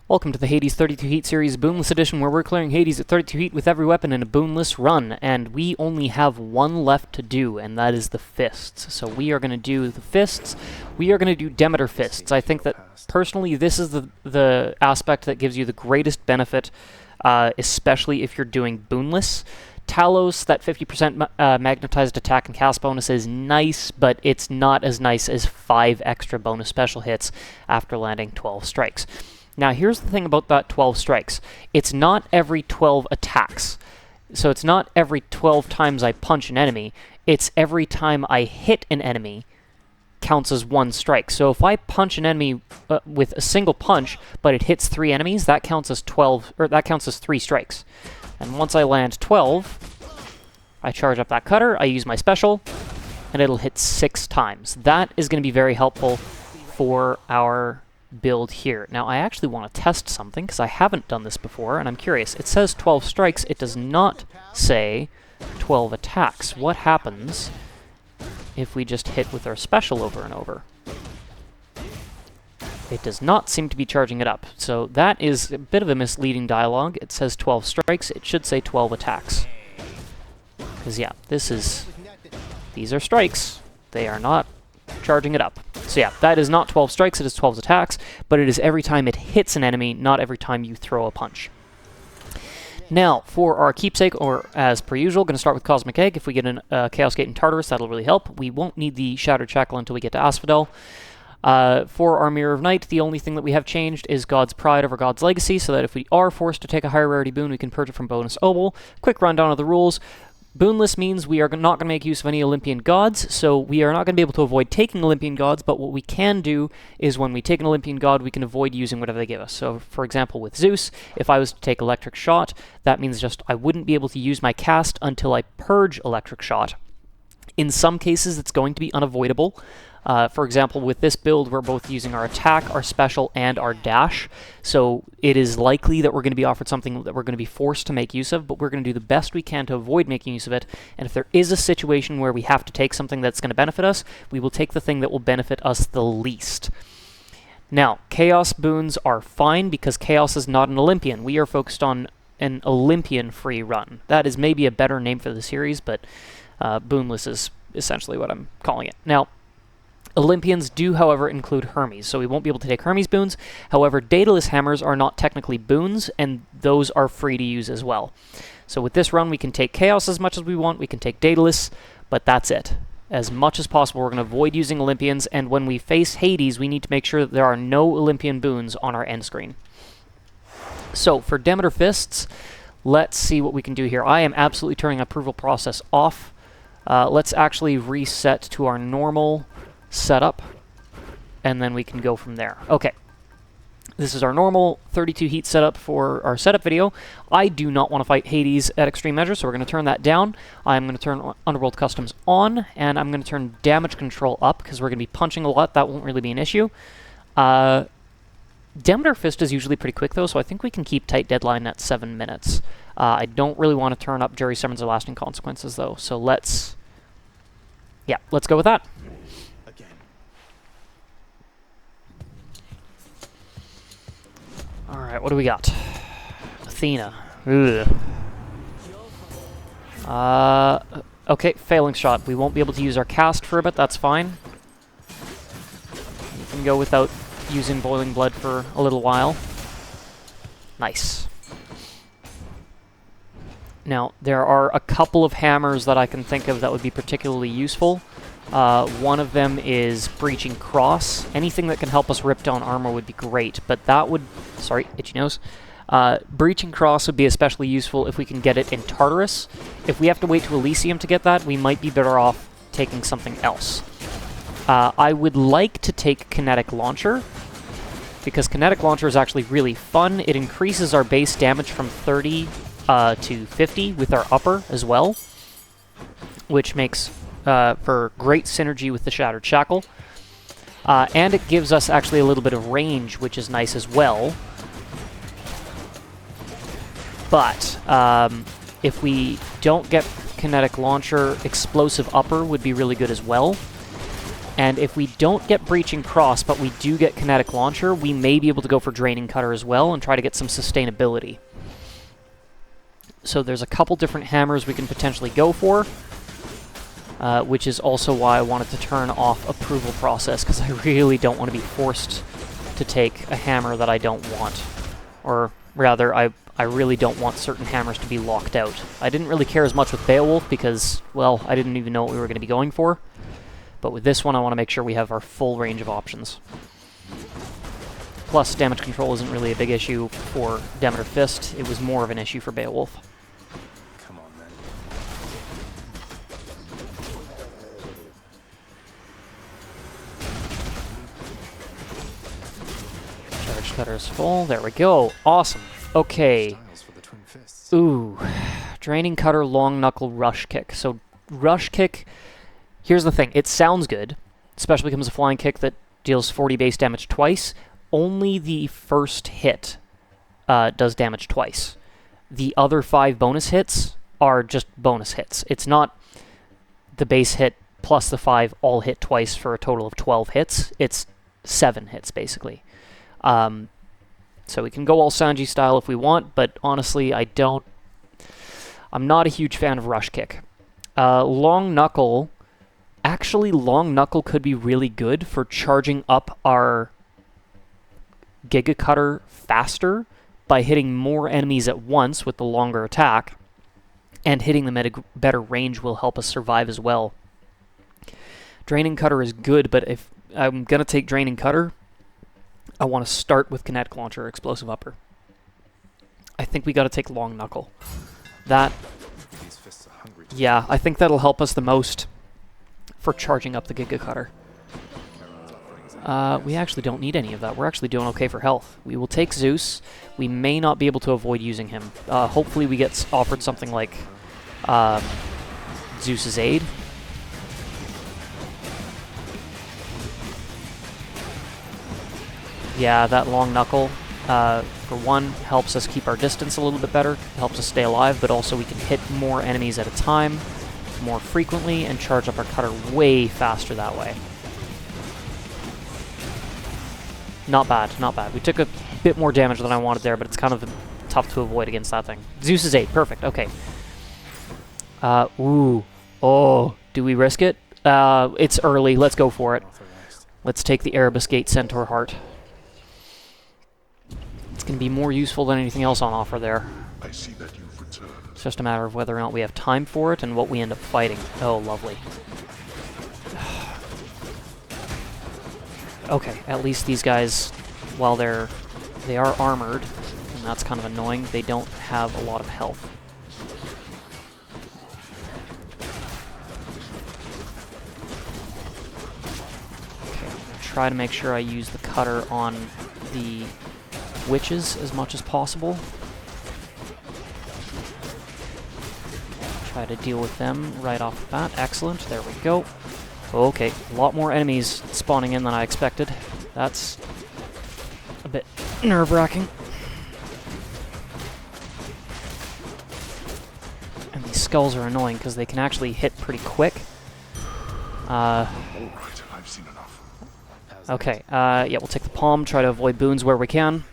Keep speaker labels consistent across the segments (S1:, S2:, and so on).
S1: Welcome to the Hades 32 Heat Series Boonless Edition, where we're clearing Hades at 32 heat with every weapon in a boonless run, and we only have one left to do, and that is the Fists. So we are going to do the Fists. We are going to do Demeter Fists. I think that, personally, this is the aspect that gives you the greatest benefit, especially if you're doing Boonless. Talos, that 50% magnetized attack and cast bonus is nice, but it's not as nice as 5 extra bonus special hits after landing 12 strikes. Now, here's the thing about that 12 strikes. It's not every 12 attacks. So it's not every 12 times I punch an enemy. It's every time I hit an enemy counts as 1 strike. So if I punch an enemy with a single punch, but it hits 3 enemies, that counts as 3 strikes. And once I land 12, I charge up that cutter, I use my special, and it'll hit 6 times. That is going to be very helpful for our build here. Now, I actually want to test something, because I haven't done this before, and I'm curious. It says 12 strikes, it does not say 12 attacks. What happens if we just hit with our special over and over? It does not seem to be charging it up. So that is a bit of a misleading dialogue. It says 12 strikes, it should say 12 attacks. Because yeah, these are strikes. They are not charging it up. So yeah, that is not 12 strikes, it is 12 attacks, but it is every time it hits an enemy, not every time you throw a punch. Now, for our keepsake, or as per usual, going to start with Cosmic Egg. If we get a Chaos Gate and Tartarus, that'll really help. We won't need the Shattered Shackle until we get to Asphodel. For our Mirror of Night, the only thing that we have changed is God's Pride over God's Legacy, so that if we are forced to take a higher rarity boon, we can purge it from bonus obol. Quick rundown of the rules. Boonless means we are not going to make use of any Olympian gods, so we are not going to be able to avoid taking Olympian gods, but what we can do is when we take an Olympian god, we can avoid using whatever they give us. So, for example, with Zeus, if I was to take Electric Shot, that means just I wouldn't be able to use my cast until I purge Electric Shot. In some cases, it's going to be unavoidable. For example, with this build, we're both using our attack, our special, and our dash. So it is likely that we're going to be offered something that we're going to be forced to make use of, but we're going to do the best we can to avoid making use of it. And if there is a situation where we have to take something that's going to benefit us, we will take the thing that will benefit us the least. Now, Chaos boons are fine because Chaos is not an Olympian. We are focused on an Olympian free run. That is maybe a better name for the series, but Boonless is essentially what I'm calling it. Now, Olympians do, however, include Hermes, so we won't be able to take Hermes boons. However, Daedalus Hammers are not technically boons, and those are free to use as well. So with this run, we can take Chaos as much as we want, we can take Daedalus, but that's it. As much as possible, we're going to avoid using Olympians, and when we face Hades, we need to make sure that there are no Olympian boons on our end screen. So, for Demeter Fists, let's see what we can do here. I am absolutely turning approval process off. Let's actually reset to our normal setup, and then we can go from there. Okay, this is our normal 32 heat setup for our setup video. I do not want to fight Hades at extreme measure, so we're going to turn that down. I'm going to turn Underworld Customs on, and I'm going to turn damage control up, because we're going to be punching a lot. That won't really be an issue. Demeter Fist is usually pretty quick, though, so I think we can keep tight deadline at 7 minutes. I don't really want to turn up Jury Summons or Lasting Consequences, though, so let's go with that. Alright, what do we got? Athena. Ugh. Okay, Failing Shot. We won't be able to use our cast for a bit, that's fine. We can go without using Boiling Blood for a little while. Nice. Now, there are a couple of hammers that I can think of that would be particularly useful. One of them is Breaching Cross. Anything that can help us rip down armor would be great, but that would... Sorry, itchy nose. Breaching Cross would be especially useful if we can get it in Tartarus. If we have to wait to Elysium to get that, we might be better off taking something else. I would like to take Kinetic Launcher, because Kinetic Launcher is actually really fun. It increases our base damage from 30 to 50 with our upper as well, which makes... for great synergy with the Shattered Shackle. And it gives us actually a little bit of range, which is nice as well. But if we don't get Kinetic Launcher, Explosive Upper would be really good as well. And if we don't get Breaching Cross, but we do get Kinetic Launcher, we may be able to go for Draining Cutter as well and try to get some sustainability. So there's a couple different hammers we can potentially go for, which is also why I wanted to turn off approval process, because I really don't want to be forced to take a hammer that I don't want. Or rather, I really don't want certain hammers to be locked out. I didn't really care as much with Beowulf because, well, I didn't even know what we were going to be going for. But with this one, I want to make sure we have our full range of options. Plus, damage control isn't really a big issue for Demeter Fist. It was more of an issue for Beowulf.
S2: Come on, then.
S1: Charge Cutter is full. There we go. Awesome. Okay. Ooh. Draining Cutter, Long Knuckle, Rush Kick. So, Rush Kick... Here's the thing, it sounds good, especially becomes a flying kick that deals 40 base damage twice. Only the first hit does damage twice. The other 5 bonus hits are just bonus hits. It's not the base hit plus the 5 all hit twice for a total of 12 hits. It's 7 hits, basically. So we can go all Sanji style if we want, but honestly, I'm not a huge fan of Rush Kick. Long Knuckle... Actually, Long Knuckle could be really good for charging up our Giga Cutter faster by hitting more enemies at once with the longer attack, and hitting them at a better range will help us survive as well. Draining Cutter is good, but if I'm going to take Draining Cutter, I want to start with Kinetic Launcher or Explosive Upper. I think we got to take Long Knuckle. Yeah, I think that'll help us the most for charging up the Giga Cutter. We actually don't need any of that. We're actually doing okay for health. We will take Zeus. We may not be able to avoid using him. Hopefully we get offered something like Zeus's Aid. Yeah, that Long Knuckle, for one, helps us keep our distance a little bit better, helps us stay alive, but also we can hit more enemies at a time, more frequently, and charge up our cutter way faster that way. Not bad, not bad. We took a bit more damage than I wanted there, but it's kind of tough to avoid against that thing. Zeus's 8, perfect, okay. Ooh. Oh, do we risk it? It's early, let's go for it. Let's take the Erebus Gate Centaur Heart. It's going to be more useful than anything else on offer there.
S3: I see that you've returned.
S1: It's just a matter of whether or not we have time for it and what we end up fighting. Oh, lovely. Okay, at least these guys, while they are armored, and that's kind of annoying, they don't have a lot of health. Okay, I'm going to try to make sure I use the cutter on the witches as much as possible. Try to deal with them right off the bat. Excellent, there we go. Okay, a lot more enemies spawning in than I expected. That's a bit nerve-wracking. And these skulls are annoying because they can actually hit pretty quick.
S3: All right, I've seen enough.
S1: Okay, yeah, we'll take the palm, try to avoid boons where we can.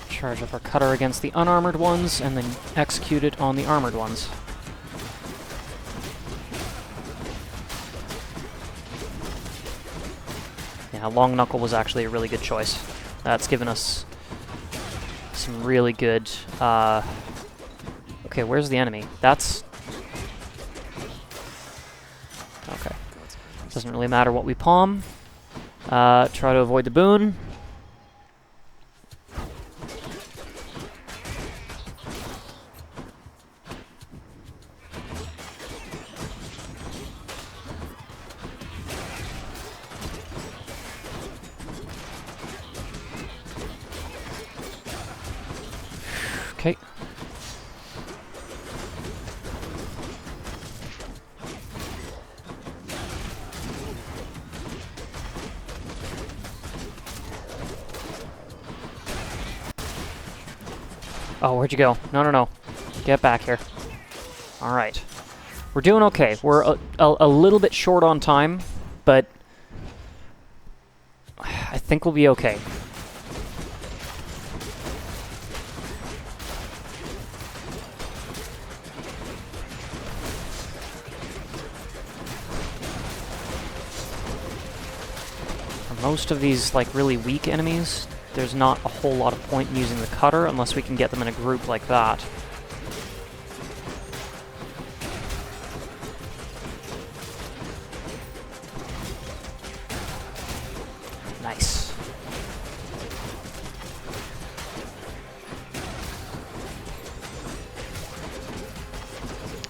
S1: Charge up our cutter against the unarmored ones, and then execute it on the armored ones. Yeah, Long Knuckle was actually a really good choice. That's given us some really good... Okay, where's the enemy? That's... Okay. Doesn't really matter what we palm. Try to avoid the boon. Okay. Oh, where'd you go? No, no, no. Get back here. Alright. We're doing okay. We're a little bit short on time, but I think we'll be okay. For most of these, like, really weak enemies, there's not a whole lot of point in using the cutter unless we can get them in a group like that. Nice.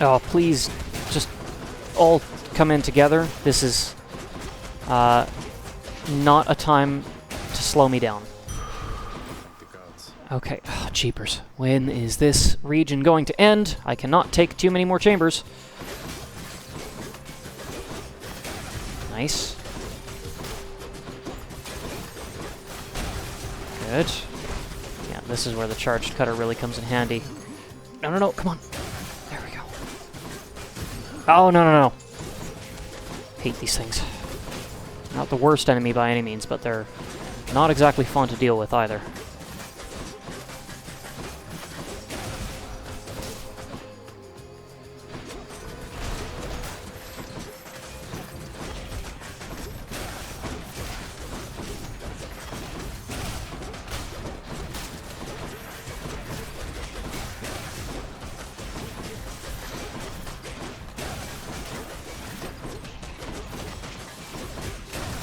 S1: Oh, please, just all come in together. This is not a time to slow me down. Okay, oh, jeepers. When is this region going to end? I cannot take too many more chambers. Nice. Good. Yeah, this is where the charged cutter really comes in handy. No, no, no, come on. There we go. Oh, no, no, no. Hate these things. Not the worst enemy by any means, but they're not exactly fun to deal with either.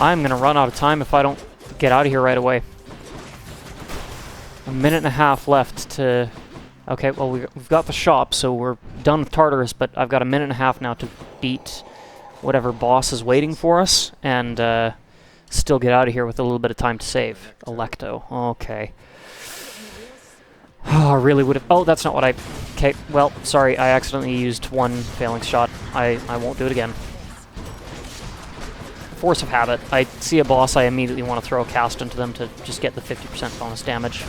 S1: I'm gonna run out of time if I don't get out of here right away. A minute and a half left to... Okay, well, we've got the shop, so we're done with Tartarus, but I've got a minute and a half now to beat whatever boss is waiting for us, and still get out of here with a little bit of time to save. Electo. Okay. Oh, I really would have... Oh, that's not what I... Okay, well, sorry, I accidentally used one failing shot. I won't do it again. Force of habit. I see a boss, I immediately want to throw a cast into them to just get the 50% bonus damage.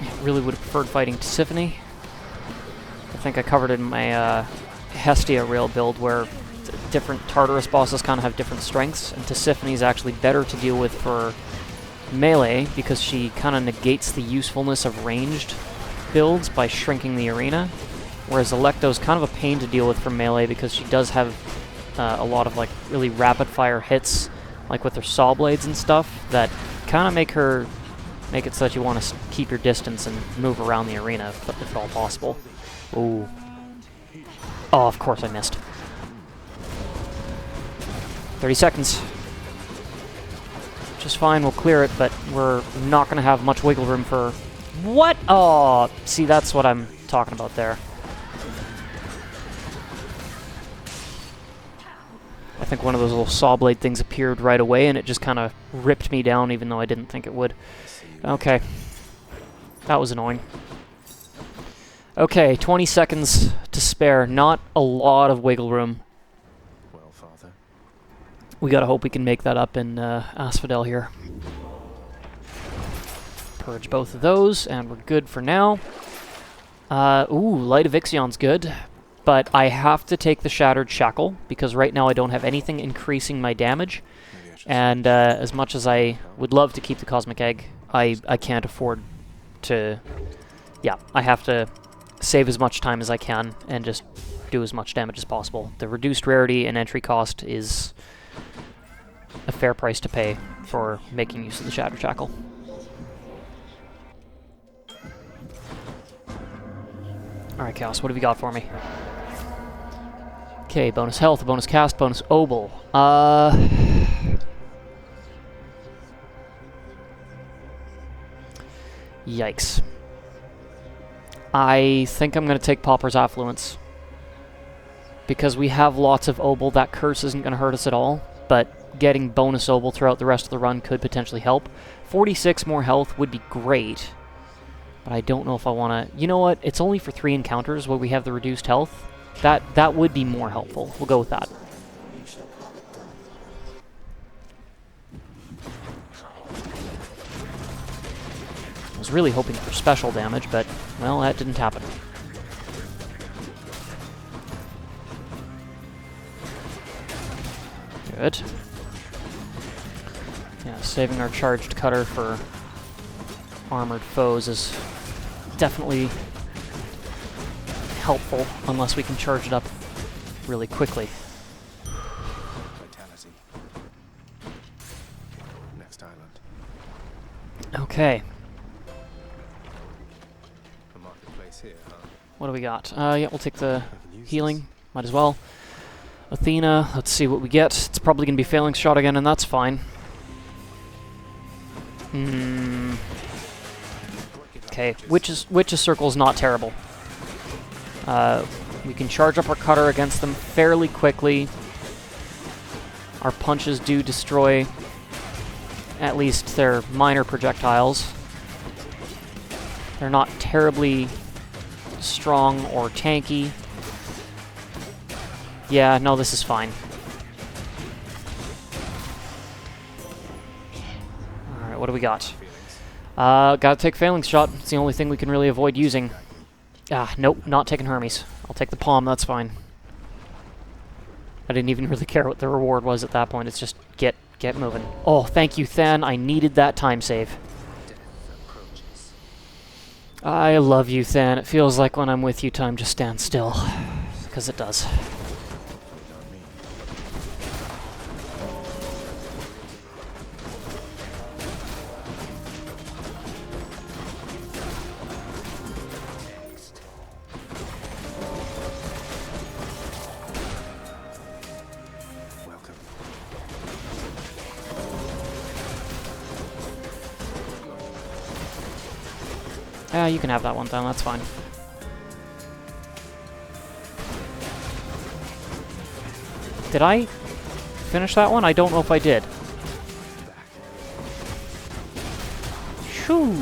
S1: I really would have preferred fighting Tisiphone. I think I covered it in my Hestia rail build where different Tartarus bosses kind of have different strengths, and Tisiphone is actually better to deal with for melee because she kind of negates the usefulness of ranged builds by shrinking the arena, whereas Electo's kind of a pain to deal with for melee because she does have a lot of like really rapid fire hits, like with her saw blades and stuff, that kind of make it so that you want to keep your distance and move around the arena if at all possible. Ooh. Oh, of course I missed. 30 seconds. Just fine, we'll clear it, but we're not going to have much wiggle room for... What? Oh, see, that's what I'm talking about there. I think one of those little saw blade things appeared right away, and it just kind of ripped me down, even though I didn't think it would. Okay. That was annoying. Okay, 20 seconds to spare. Not a lot of wiggle room. We gotta hope we can make that up in Asphodel here. Purge both of those, and we're good for now. Ooh, Light of Ixion's good, but I have to take the Shattered Shackle, because right now I don't have anything increasing my damage, and as much as I would love to keep the Cosmic Egg, I can't afford to... Yeah, I have to save as much time as I can, and just do as much damage as possible. The reduced rarity and entry cost is a fair price to pay for making use of the Shattered Shackle. Alright, Chaos, what have you got for me? Okay, bonus health, bonus cast, bonus obol. Yikes. I think I'm going to take Pauper's Affluence. Because we have lots of obol, that curse isn't going to hurt us at all, but getting bonus obol throughout the rest of the run could potentially help. 46 more health would be great, But I don't know if I want to... You know what? It's only for 3 encounters where we have the reduced health. That would be more helpful. We'll go with that. I was really hoping for special damage, but, well, that didn't happen. Good. Yeah, saving our charged cutter for armored foes is definitely helpful, unless we can charge it up really quickly.
S2: Vitality. Next island.
S1: Okay.
S2: A marketplace here, huh?
S1: What do we got? Yeah, we'll take the
S2: I can use
S1: healing. Might as well. Athena, let's see what we get. It's probably going to be Failing Shot again, and that's fine. Okay, Witch's Circle's not terrible. We can charge up our cutter against them fairly quickly. Our punches do destroy at least their minor projectiles. They're not terribly strong or tanky. Yeah, no, this is fine. Alright, what do we got? Gotta take Failing Shot. It's the only thing we can really avoid using. Ah, nope, not taking Hermes. I'll take the palm, that's fine. I didn't even really care what the reward was at that point. It's just get moving. Oh, thank you, Than. I needed that time save. I love you, Than. It feels like when I'm with you, time just stands still. Because it does. Yeah, you can have that one then, that's fine. Did I finish that one? I don't know if I did. Shoo!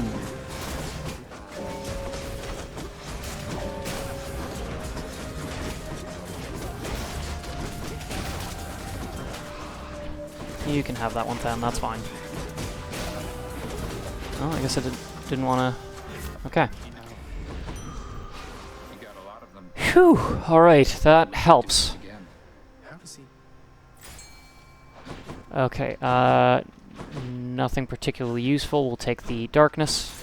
S1: You can have that one then, that's fine. Oh, I guess I didn't want to... Okay. Whew! Alright, that helps. Okay, nothing particularly useful. We'll take the darkness.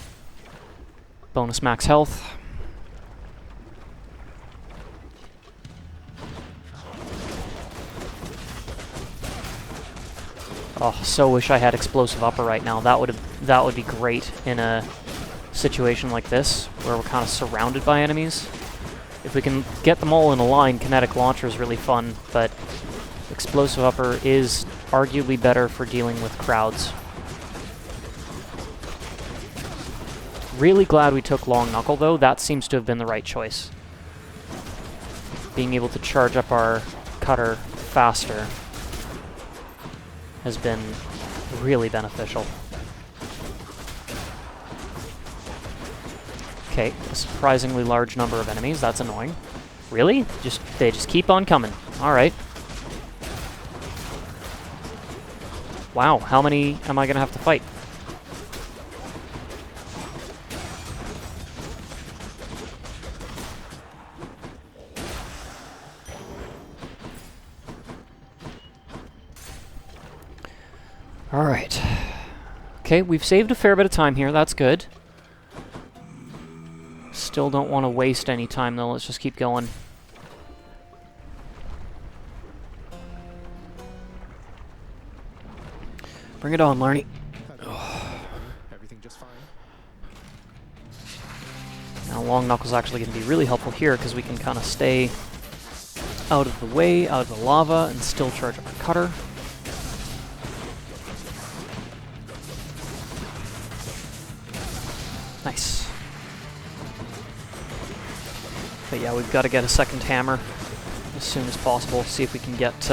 S1: Bonus max health. Oh, so wish I had explosive upper right now. That would be great in a situation like this, where we're kind of surrounded by enemies. If we can get them all in a line, Kinetic Launcher is really fun, but Explosive Upper is arguably better for dealing with crowds. Really glad we took Long Knuckle, though. That seems to have been the right choice. Being able to charge up our cutter faster has been really beneficial. Okay, a surprisingly large number of enemies. That's annoying. Really? They just keep on coming. Alright. Wow, how many am I gonna have to fight? Alright. Okay, we've saved a fair bit of time here. That's good. Still don't want to waste any time, though. Let's just keep going. Bring it on, Larny.
S2: Everything just fine?
S1: Now, Long Knuckle's actually going to be really helpful here, because we can kind of stay out of the way, out of the lava, and still charge up our cutter. Nice. But yeah, we've got to get a second hammer as soon as possible. See if we can get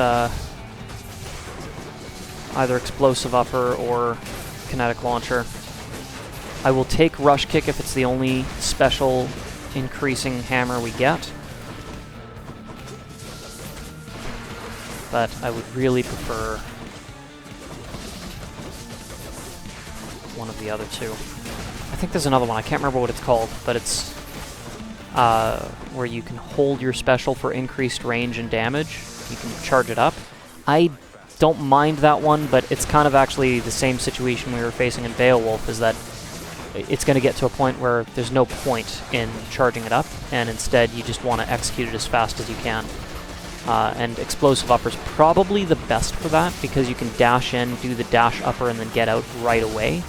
S1: either Explosive Upper or Kinetic Launcher. I will take Rush Kick if it's the only special increasing hammer we get. But I would really prefer one of the other two. I think there's another one, I can't remember what it's called, but it's where you can hold your special for increased range and damage. You can charge it up. I don't mind that one, but it's kind of actually the same situation we were facing in Beowulf, is that it's going to get to a point where there's no point in charging it up, and instead you just want to execute it as fast as you can. And Explosive Upper is probably the best for that, because you can dash in, do the dash upper, and then get out right away.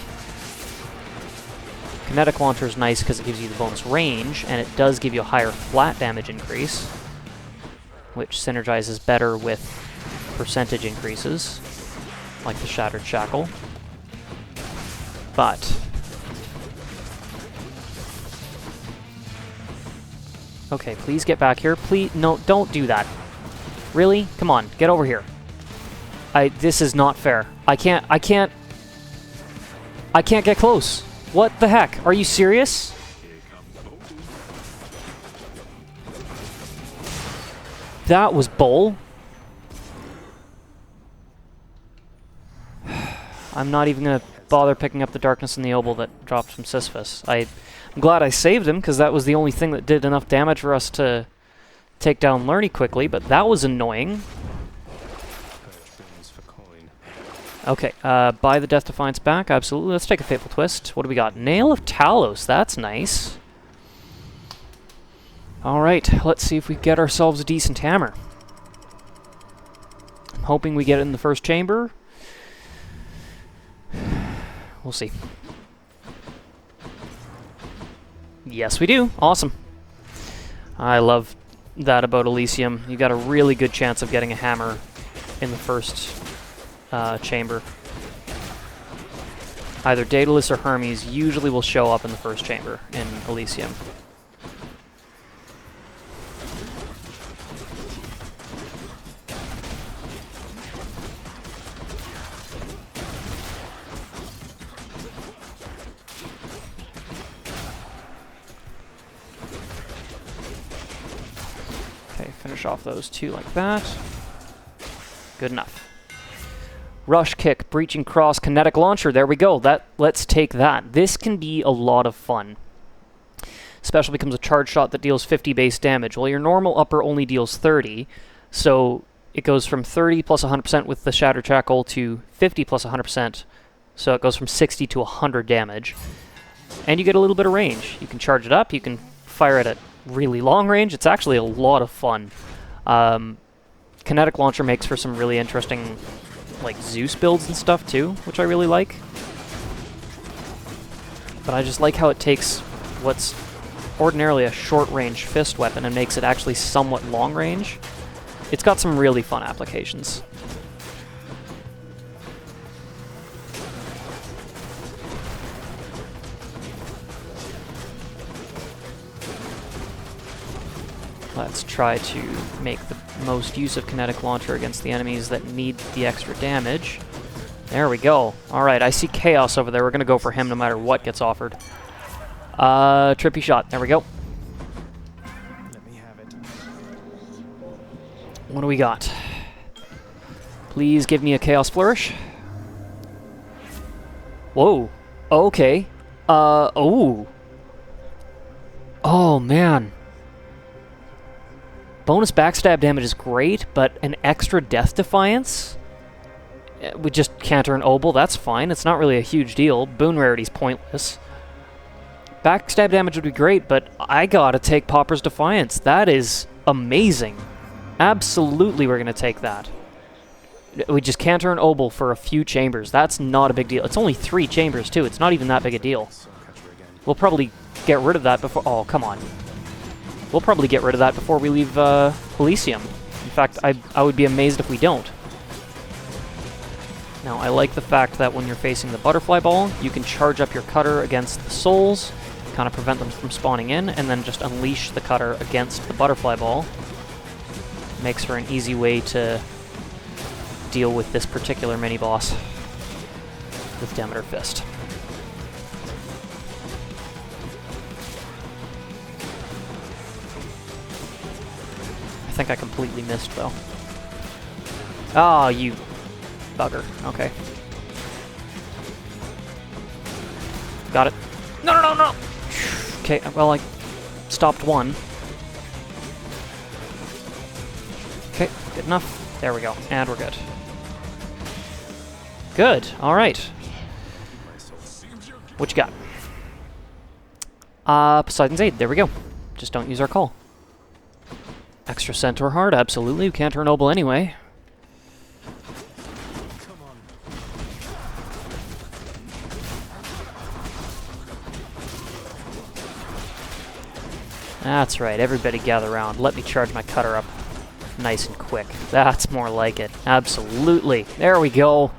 S1: Kinetic Launcher is nice because it gives you the bonus range, and it does give you a higher flat damage increase, which synergizes better with percentage increases, like the Shattered Shackle. But okay, please get back here. Please, no, don't do that. Really? Come on, get over here. This is not fair. I can't get close. What the heck? Are you serious? That was bull. I'm not even gonna bother picking up the Darkness in the Obel that dropped from Sisyphus. I'm glad I saved him, because that was the only thing that did enough damage for us to take down Lerny quickly, but that was annoying. Okay, buy the Death Defiance back, absolutely. Let's take a Fateful Twist. What do we got? Nail of Talos, that's nice. Alright, let's see if we get ourselves a decent hammer. I'm hoping we get it in the first chamber. We'll see. Yes, we do. Awesome. I love that about Elysium. You got a really good chance of getting a hammer in the first chamber. Either Daedalus or Hermes usually will show up in the first chamber in Elysium. Okay, finish off those two like that. Good enough. Rush Kick, Breaching Cross, Kinetic Launcher. There we go. Let's take that. This can be a lot of fun. Special becomes a charge shot that deals 50 base damage. Well, your normal upper only deals 30, so it goes from 30 plus 100% with the Shattered Shackle to 50 plus 100%, so it goes from 60 to 100 damage. And you get a little bit of range. You can charge it up, you can fire it at really long range. It's actually a lot of fun. Kinetic Launcher makes for some really interesting like Zeus builds and stuff too, which I really like. But I just like how it takes what's ordinarily a short-range fist weapon and makes it actually somewhat long-range. It's got some really fun applications. Let's try to make the most use of Kinetic Launcher against the enemies that need the extra damage. There we go. Alright, I see Chaos over there. We're going to go for him no matter what gets offered. Trippy shot. There we go.
S2: Let me have it.
S1: What do we got? Please give me a Chaos Flourish. Whoa. Okay. Oh. Oh, man. Bonus backstab damage is great, but an extra Death Defiance? We just counter an Obel, that's fine. It's not really a huge deal. Boon rarity's pointless. Backstab damage would be great, but I gotta take Pauper's Defiance. That is amazing. Absolutely we're gonna take that. We just counter an Obel for a few chambers. That's not a big deal. It's only 3 chambers, too. It's not even that big a deal. We'll probably get rid of that before... Oh, come on. We'll probably get rid of that before we leave Elysium. In fact, I would be amazed if we don't. Now, I like the fact that when you're facing the Butterfly Ball, you can charge up your Cutter against the Souls, kind of prevent them from spawning in, and then just unleash the Cutter against the Butterfly Ball. Makes for an easy way to deal with this particular mini-boss with Demeter Fist. think I completely missed, though. Ah, you bugger. Okay. Got it. No, no, no, no! Okay, well, I stopped one. Okay, good enough. There we go. And we're good. Good. All right. What you got? Poseidon's Aid. There we go. Just don't use our call. Extra Centaur Heart. Absolutely. We can't turn noble anyway. That's right. Everybody gather around. Let me charge my cutter up nice and quick. That's more like it. Absolutely. There we go.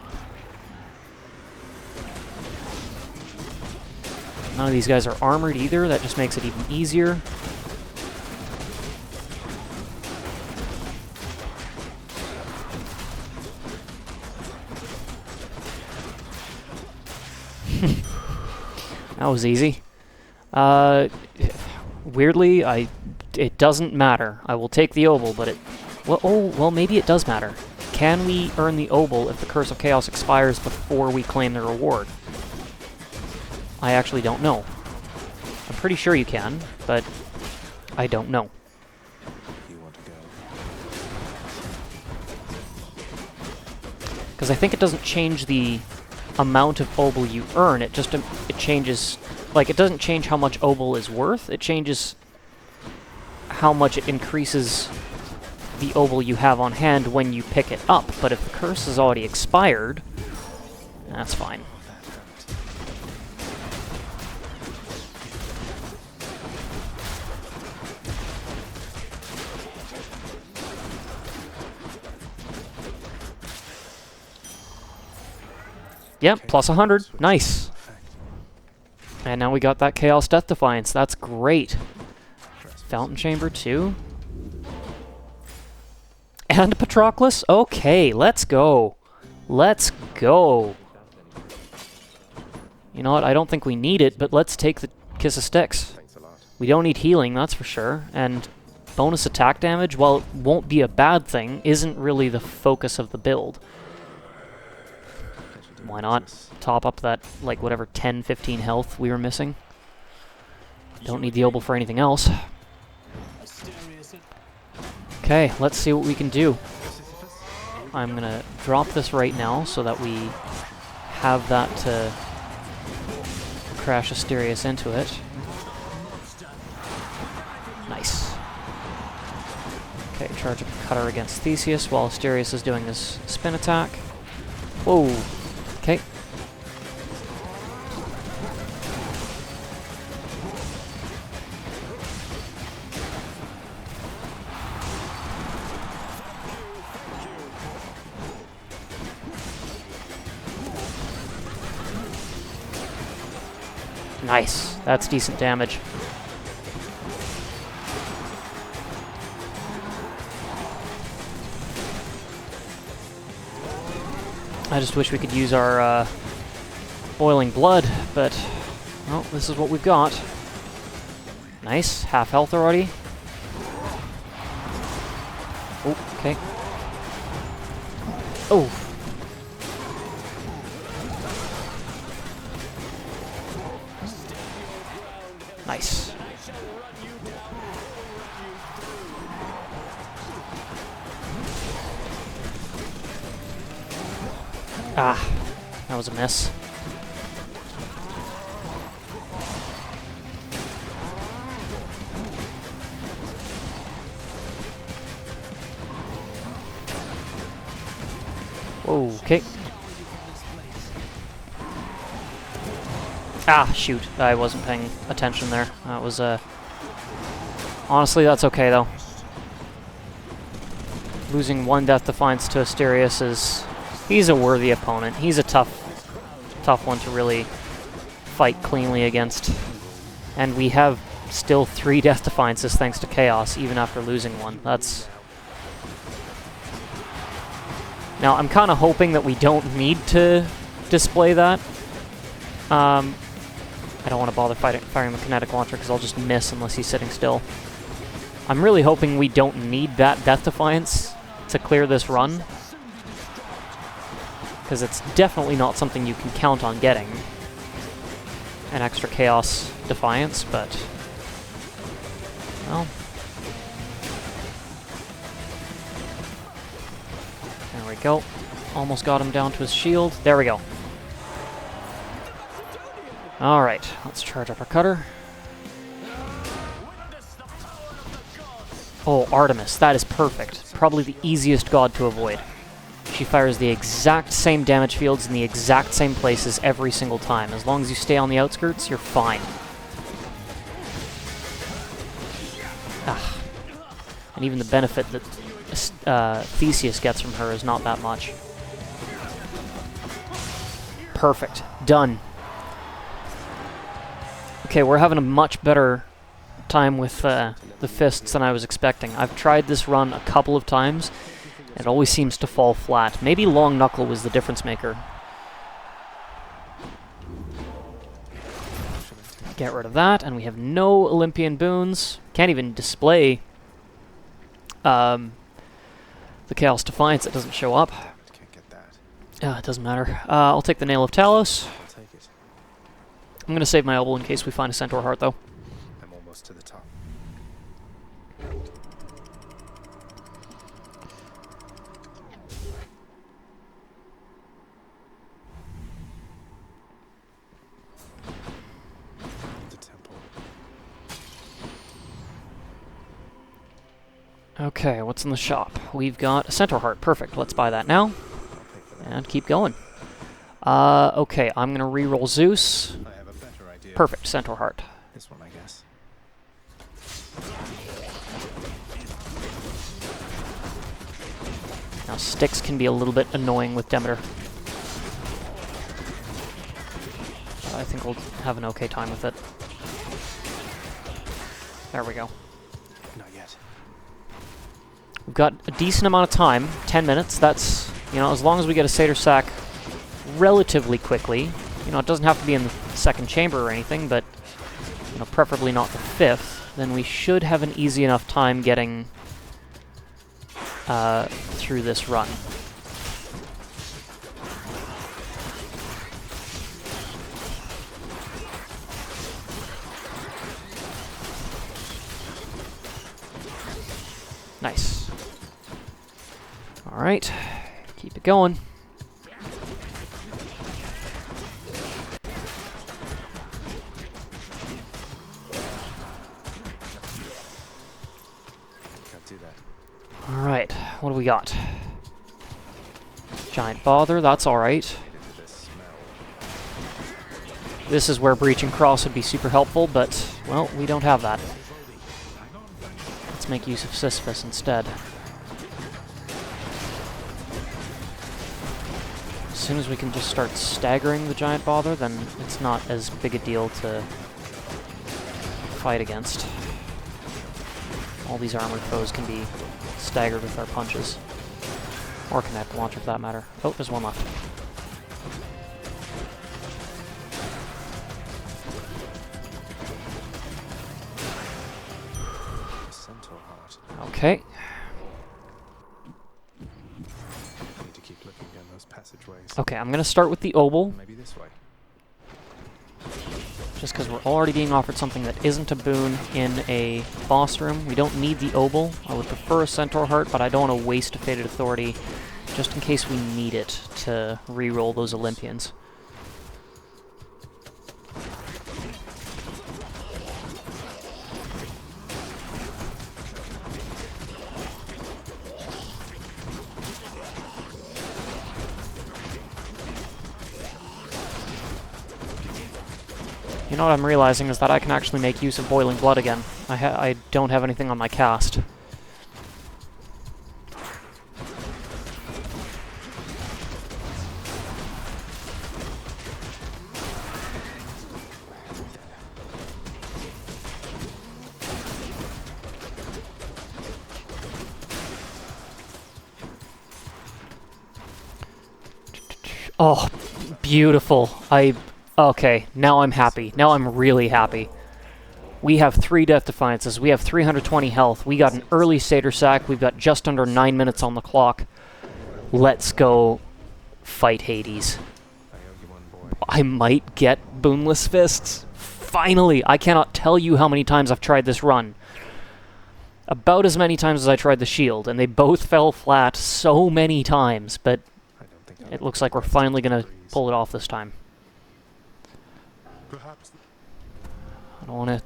S1: None of these guys are armored either. That just makes it even easier. That was easy. Weirdly, it doesn't matter. I will take the obol, but it... Well, oh, well, maybe it does matter. Can we earn the obol if the Curse of Chaos expires before we claim the reward? I actually don't know. I'm pretty sure you can, but I don't know.
S2: You want to go?
S1: Because I think it doesn't change the amount of obol you earn. It just it changes... Like, it doesn't change how much obol is worth. It changes how much it increases the obol you have on hand when you pick it up. But if the curse is already expired, that's fine. Yep, plus 100. Nice. And now we got that Chaos Death Defiance. That's great. Fountain Chamber too. And Patroclus? Okay, let's go. Let's go. You know what? I don't think we need it, but let's take the Kiss of Styx. We don't need healing, that's for sure. And bonus attack damage, while it won't be a bad thing, isn't really the focus of the build. Why not top up that, like, whatever 10, 15 health we were missing? Don't need the obol for anything else. Okay, let's see what we can do. I'm gonna drop this right now so that we have that to crash Asterius into it. Nice. Okay, charge up Cutter against Theseus while Asterius is doing his spin attack. Whoa. Okay. Nice. That's decent damage. I just wish we could use our boiling blood, but well, this is what we've got. Nice. Half health already. Oh, okay. Oh. Nice. Ah, that was a miss. Whoa, okay. Ah, shoot. I wasn't paying attention there. That was, honestly, that's okay, though. Losing one Death Defiance to Asterius is... He's a worthy opponent. He's a tough one to really fight cleanly against. And we have still 3 Death Defiances thanks to Chaos, even after losing one. That's... Now, I'm kind of hoping that we don't need to display that. I don't want to bother firing the Kinetic Launcher because I'll just miss unless he's sitting still. I'm really hoping we don't need that Death Defiance to clear this run, because it's definitely not something you can count on getting. An extra Chaos Defiance, but... well... there we go. Almost got him down to his shield. There we go. Alright, let's charge up our cutter. Oh, Artemis, that is perfect. Probably the easiest god to avoid. She fires the exact same damage fields in the exact same places every single time. As long as you stay on the outskirts, you're fine. Ah. And even the benefit that Theseus gets from her is not that much. Perfect. Done. Okay, we're having a much better time with the fists than I was expecting. I've tried this run a couple of times. It always seems to fall flat. Maybe Long Knuckle was the difference maker. Get rid of that, and we have no Olympian boons. Can't even display the Chaos Defiance. It doesn't show up.
S2: Can't get that.
S1: It doesn't matter. I'll take the Nail of Talos.
S2: I'll take it.
S1: I'm going to save my elbow in case we find a Centaur Heart, though.
S2: I'm almost to the top. The temple.
S1: Okay, what's in the shop? We've got a Centaur Heart. Perfect. Let's buy that now.
S2: I'll pay for that.
S1: And keep going. Okay, I'm going to reroll Zeus.
S2: I have a better idea.
S1: Perfect. Centaur Heart.
S2: This one, I guess.
S1: Now, sticks can be a little bit annoying with Demeter. I think we'll have an okay time with it. There we go.
S2: Not yet.
S1: We've got a decent amount of time, 10 minutes. That's, you know, as long as we get a Satyr Sack relatively quickly. You know, it doesn't have to be in the second chamber or anything, but, you know, preferably not the fifth. Then we should have an easy enough time getting through this run. Nice. All right, keep it going.
S2: Can't do that.
S1: All right, what do we got? Giant Bother, that's all right.
S2: Into this smell.
S1: This is where Breaching Cross would be super helpful, but, well, we don't have that. Let's make use of Sisyphus instead. As soon as we can just start staggering the Giant Bother, then it's not as big a deal to fight against. All these armored foes can be staggered with our punches. Or Kinetic Launcher, for that matter. Oh, there's one left.
S2: Centaur Heart.
S1: Okay.
S2: Need to keep looking down those passageways.
S1: Okay, I'm going to start with the Obol,
S2: Maybe this way.
S1: just because we're already being offered something that isn't a boon in a boss room. We don't need the Obol. I would prefer a Centaur Heart, but I don't want to waste a Fated Authority just in case we need it to re-roll those Olympians. You know what I'm realizing is that I can actually make use of Boiling Blood again. I don't have anything on my cast. Oh, beautiful. Okay, now I'm happy. Now I'm really happy. We have 3 Death Defiances. We have 320 health. We got an early Satyr Sack. We've got just under 9 minutes on the clock. Let's go fight Hades. I might get Boonless Fists. Finally! I cannot tell you how many times I've tried this run. About as many times as I tried the shield, and they both fell flat so many times, but it looks like we're finally going to pull it off this time. I don't want to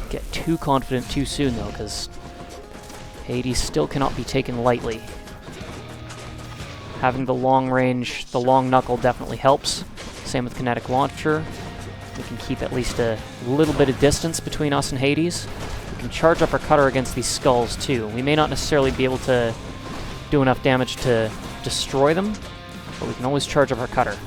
S1: get too confident too soon, though, because Hades still cannot be taken lightly. Having the long range, the Long Knuckle definitely helps. Same with Kinetic Launcher. We can keep at least a little bit of distance between us and Hades. We can charge up our cutter against these skulls, too. We may not necessarily be able to do enough damage to destroy them, but we can always charge up our cutter.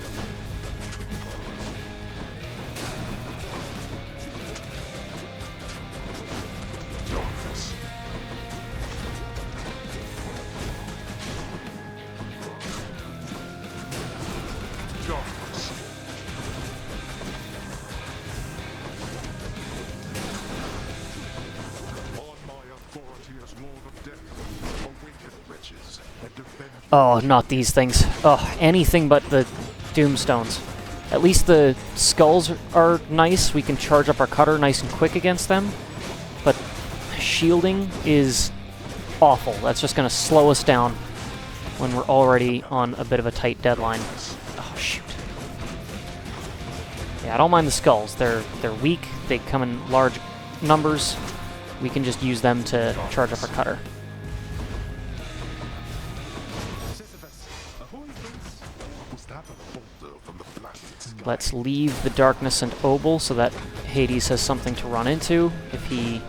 S1: Oh, not these things. Oh, anything but the Doomstones. At least the skulls are nice. We can charge up our cutter nice and quick against them. But shielding is awful. That's just going to slow us down when we're already on a bit of a tight deadline. Oh, shoot. Yeah, I don't mind the skulls. They're weak. They come in large numbers. We can just use them to charge up our cutter. Let's leave the Darkness and Obel so that Hades has something to run into if he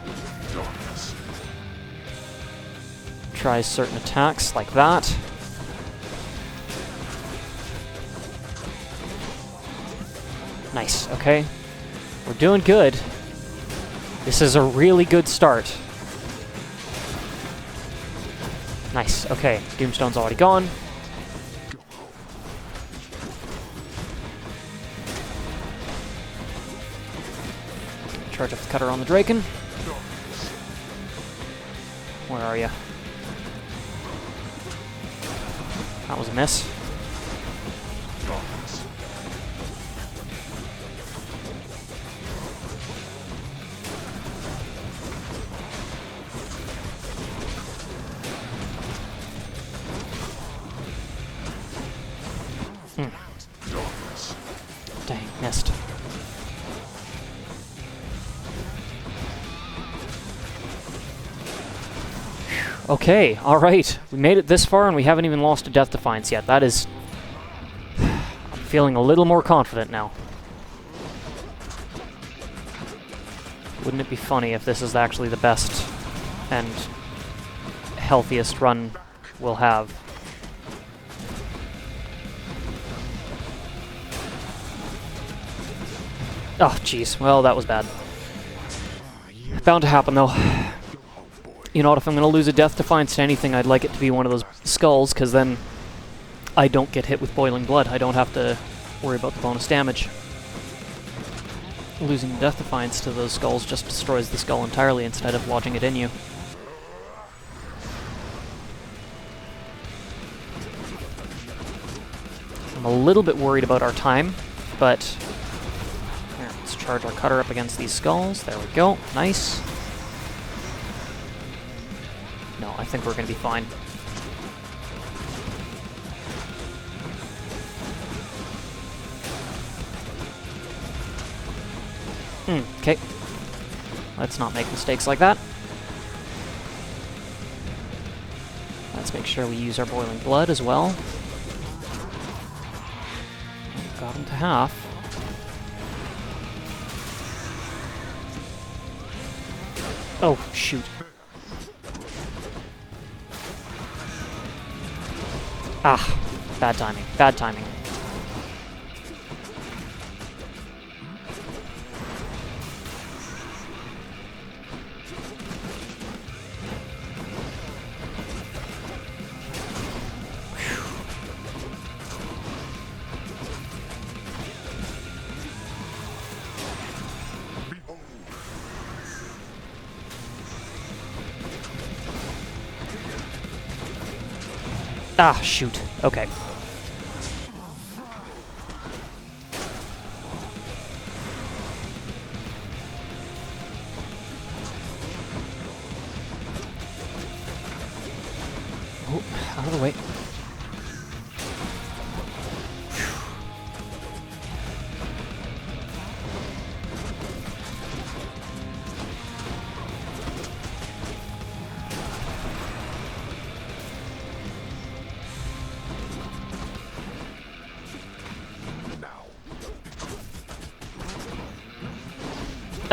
S1: tries certain attacks like that. Nice, okay. We're doing good. This is a really good start. Nice, okay. Doomstone's already gone. Charge up the cutter on the Draken. Where are you? That was a miss. Dang, missed. Okay, alright. We made it this far and we haven't even lost a Death Defiance yet. That is... I'm feeling a little more confident now. Wouldn't it be funny if this is actually the best and healthiest run we'll have? Oh, jeez. Well, that was bad. Bound to happen, though. You know what, if I'm going to lose a Death Defiance to anything, I'd like it to be one of those skulls, because then I don't get hit with boiling blood. I don't have to worry about the bonus damage. Losing Death Defiance to those skulls just destroys the skull entirely instead of lodging it in you. I'm a little bit worried about our time, but here, let's charge our cutter up against these skulls. There we go. Nice. No, I think we're going to be fine. Okay. Let's not make mistakes like that. Let's make sure we use our boiling blood as well. Got him to half. Oh, shoot. Ah, bad timing, bad timing. Ah, shoot. Okay. Oh, out of the way.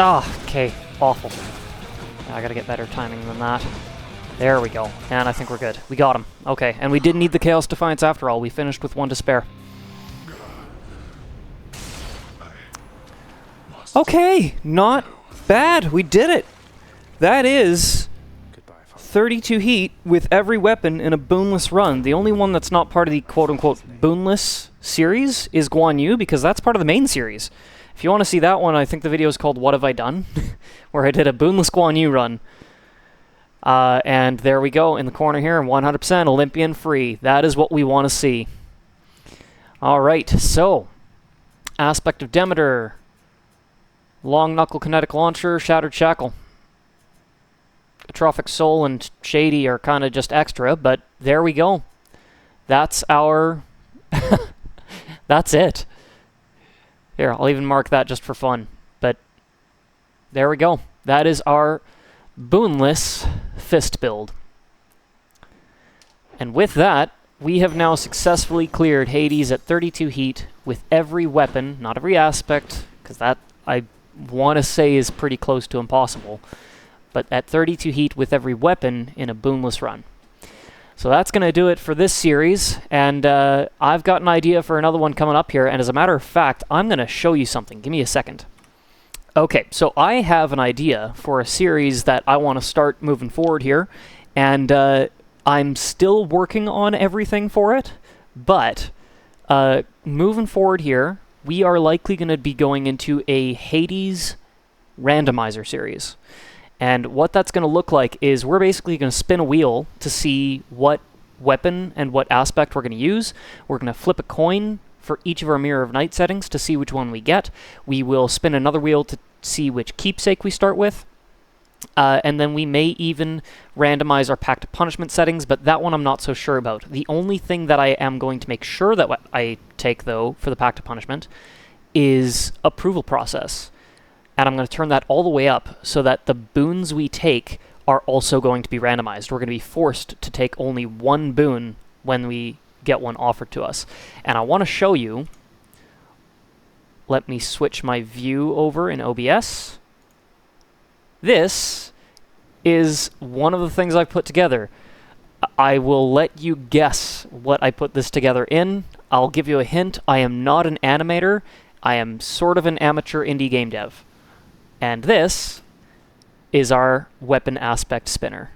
S1: Ah, okay. Awful. I gotta get better timing than that. There we go. And I think we're good. We got him. Okay, and we didn't need the Chaos Defiance after all. We finished with 1 to spare. Okay, not bad. We did it. That is 32 heat with every weapon in a boonless run. The only one that's not part of the quote-unquote boonless series is Guan Yu, because that's part of the main series. If you want to see that one, I think the video is called What Have I Done? Where I did a boonless Guan Yu run. And there we go in the corner here, 100% Olympian free. That is what we want to see. Alright, so aspect of Demeter, Long Knuckle, Kinetic Launcher, Shattered Shackle. Atrophic Soul and Shady are kind of just extra, but there we go. That's our... That's it. Here, I'll even mark that just for fun. But there we go. That is our boonless fist build. And with that, we have now successfully cleared Hades at 32 heat with every weapon, not every aspect, because that I want to say is pretty close to impossible, but at 32 heat with every weapon in a boonless run. So that's going to do it for this series, and I've got an idea for another one coming up here, and as a matter of fact, I'm going to show you something. Give me a second. Okay, so I have an idea for a series that I want to start moving forward here, and I'm still working on everything for it, but moving forward here, we are likely going to be going into a Hades randomizer series. And what that's going to look like is we're basically going to spin a wheel to see what weapon and what aspect we're going to use. We're going to flip a coin for each of our Mirror of Night settings to see which one we get. We will spin another wheel to see which keepsake we start with. And then we may even randomize our Pact of Punishment settings, but that one I'm not so sure about. The only thing that I am going to make sure that I take, though, for the Pact of Punishment is approval process. And I'm going to turn that all the way up so that the boons we take are also going to be randomized. We're going to be forced to take only one boon when we get one offered to us. And I want to show you. Let me switch my view over in OBS. This is one of the things I've put together. I will let you guess what I put this together in. I'll give you a hint. I am not an animator. I am sort of an amateur indie game dev. And this is our weapon aspect spinner.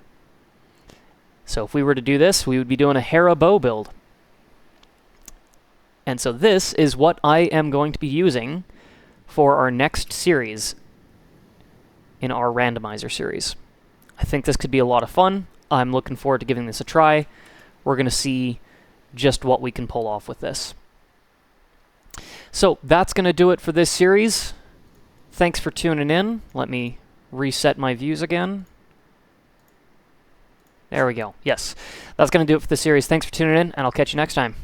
S1: So if we were to do this, we would be doing a Hera bow build. And so this is what I am going to be using for our next series in our randomizer series. I think this could be a lot of fun. I'm looking forward to giving this a try. We're going to see just what we can pull off with this. So that's going to do it for this series. Thanks for tuning in. Let me reset my views again. There we go. Yes, that's going to do it for the series. Thanks for tuning in, and I'll catch you next time.